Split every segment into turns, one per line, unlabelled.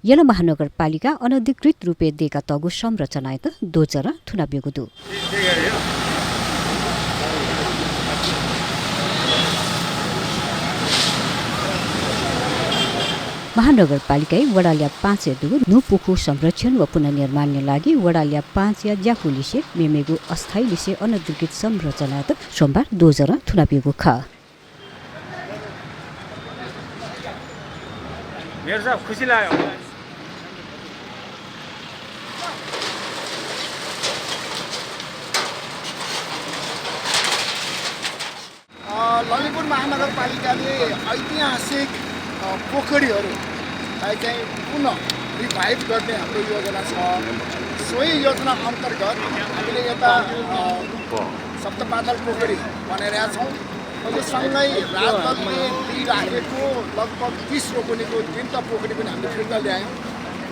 यला महानगरपालिका अनधिकृत रूपे दिएका तगु संरचना त दोचर थुनाबिगुदु महानगरपालिकाई वडाल्या 5 दुगु नुपुखु संरक्षण व पुनर्निर्माण लागि वडाल्या 5 या ज्याकुलिसे मेमेगु अस्थायी लिसे अनधिकृत संरचना त सोमबार दोजर थुनाबिगु ख
मेरो साहब खुसी लाग्यो
ललितपुर महानगरपालिकाले ऐतिहासिक पोखरीहरूलाई चाहिँ पुनः रिभाइभ गर्ने हाम्रो योजना छ। सोही योजना अन्तर्गत हामीले यता सप्तपातल पोखरी बनाइरहेका छौँ। यो सँगै राजदलले दिइराखेको लगभग 30 रोपनीको 3टा पोखरी पनि हामीले फिर्ता ल्यायौँ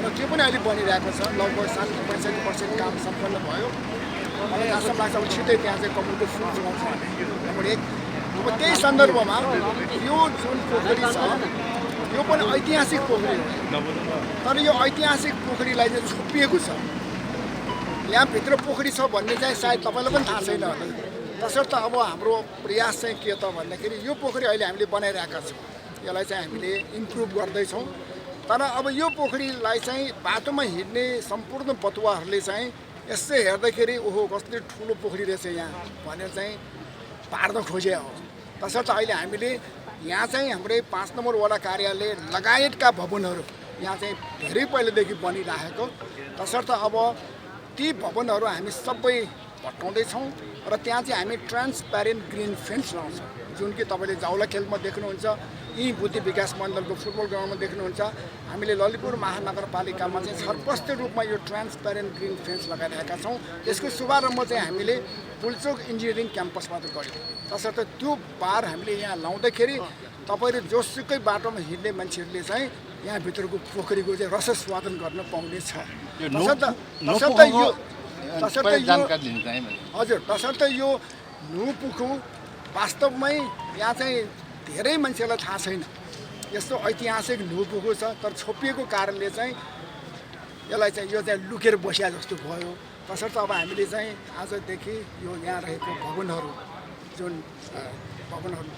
र त्यो पनि अहिले बनिरहेको छ। लगभग 65% काम सम्पन्न भयो। मलाई आशा लाग्छ अब छिटै त्यहाँ चाहिँ कमुलको फुल चलाउँछ नम्बर 1। अब त्यही सन्दर्भमा यो जुन पोखरी छ यो पनि ऐतिहासिक पोखरी हो, तर यो ऐतिहासिक पोखरीलाई चाहिँ छोपिएको छ। यहाँभित्र पोखरी छ भन्ने चाहिँ सायद तपाईँलाई पनि थाहा छैन होला। तसर्थ अब हाम्रो प्रयास चाहिँ के त भन्दाखेरि यो पोखरी अहिले हामीले बनाइरहेका छौँ, यसलाई चाहिँ हामीले इम्प्रुभ गर्दैछौँ। तर अब यो पोखरीलाई चाहिँ बाटोमा हिँड्ने सम्पूर्ण बतुवाहरूले चाहिँ यसै हेर्दाखेरि ओहो कस्तो ठुलो पोखरी रहेछ यहाँ भनेर चाहिँ पार्न खोजे हो। तसर्थ अहिले हामीले यहाँ चाहिँ हाम्रो 5 नम्बर वडा कार्यालय लगायतका भवनहरू यहाँ चाहिँ धेरै पहिलेदेखि बनिरहेको। तसर्थ अब ती भवनहरू हामी सबै हटाउँदैछौँ र त्यहाँ चाहिँ हामी ट्रान्सप्यारेन्ट ग्रिन फेन्स लाउँछौँ, जुन कि तपाईँले जाउला खेलमा देख्नुहुन्छ, यी बुद्धि विकास मण्डलको फुटबल ग्राउन्डमा देख्नुहुन्छ। हामीले ललितपुर महानगरपालिकामा चाहिँ सर्वस्त रूपमा यो ट्रान्सप्यारेन्ट ग्रिन फेन्स लगाइरहेका छौँ। यसको शुभारम्भ चाहिँ हामीले पुल्चोक इन्जिनियरिङ क्याम्पसबाट गऱ्यौँ। तसर्थ त्यो बार हामीले यहाँ लाउँदाखेरि तपाईँले जोसुकै बाटोमा हिँड्ने मान्छेहरूले चाहिँ यहाँभित्रको पोखरीको चाहिँ रस स्वादन गर्न पाउनेछ। तसर्थ यो नुपुखु वास्तवमै यहाँ चाहिँ धेरै मान्छेलाई थाहा छैन यस्तो ऐतिहासिक नुपुखु छ, तर छोपिएको कारणले चाहिँ यसलाई चाहिँ यो चाहिँ लुकेर बसिया जस्तो भयो। तसर्थ अब हामीले चाहिँ आजदेखि यो यहाँ रहेको भवनहरू जुन भवनहरू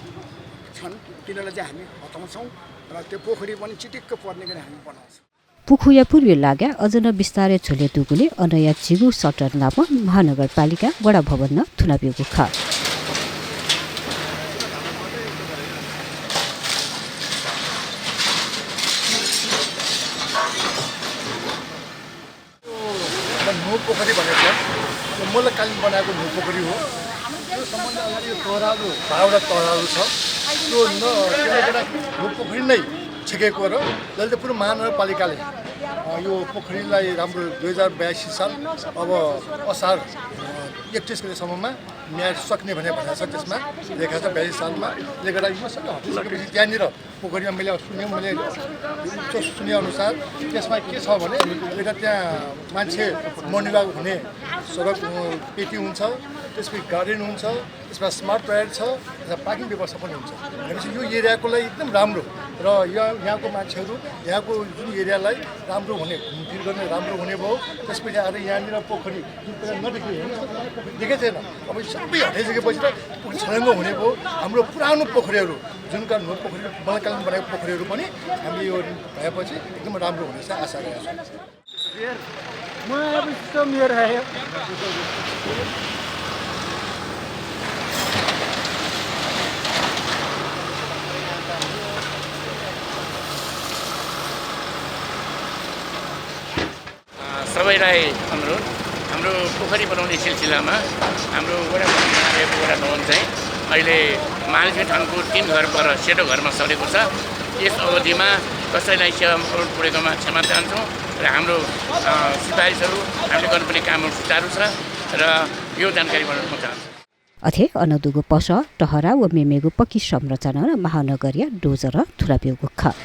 छन् तिनीहरूलाई चाहिँ हामी हटाउँछौँ र त्यो पोखरी पनि चिटिक्क पर्ने गरी हामी बनाउँछौँ।
पुखुया पूर्व लाग्या अझ न बिस्तारै झुले दुगुले अनया चिगु सटर नाप महानगरपालिका वडा भवन न थुनाबिएको ख
नु पोखरी भनेको यो मूलकालीन बनाएको नु पोखरी हो। यो सम्बन्ध अगाडि यो तराजु 12वटा तराजु छ। त्यो नु पोखरी नै छेकेको र ललितपुर महानगरपालिकाले यो पोखरीलाई राम्रो 2082 साल अब असार 31 गतेसम्ममा न्याय सक्ने भनेको छ। त्यसमा लेखा छ 82 सालमा लेखेर यो सबै हटिसकेपछि त्यहाँनिर पोखरीमा मैले सुने अनुसार त्यसमा के छ भने एउटा त्यहाँ मान्छे मर्निवाक हुने सडक पेटी हुन्छ, त्यसपछि गार्डन हुन्छ, त्यसमा स्मार्ट टोयलेट छ, त्यसमा पार्किङ व्यवस्था पनि हुन्छ। भनेपछि यो एरियाको लागि एकदम राम्रो र यहाँको मान्छेहरू यहाँको जुन एरियालाई राम्रो हुने घुमफिर गर्ने राम्रो हुने भयो। त्यसपछि आएर यहाँनिर पोखरी जुन पहिला देखेको थिएन, अब सबै हटाइसकेपछि त पोखरी छलङ्ग हुने भयो। हाम्रो पुरानो पोखरीहरू जुन कारण पोखरी बलकालीन बनाएको पोखरीहरू पनि हामीले यो भएपछि एकदम राम्रो हुने चाहिँ आशा गरेको छु।
सबैलाई अनुरोध, हाम्रो पोखरी बनाउने सिलसिलामा हाम्रो वडा भवन चाहिँ अहिले महालक्ष्मी थानको 3 घर पर सेतो घरमा सरेको छ। यस अवधिमा कसैलाई सेवा पुगेकोमा क्षमा चाहन्छौँ र हाम्रो सिफारिसहरू हामीले गर्नुपर्ने कामहरू सुचारू छ र यो जानकारी बनाउन चाहन्छु।
अथे अनदुगो पस टहरा व मेमेगु पक्की संरचना र महानगरिया डोजर थुराबिएको ख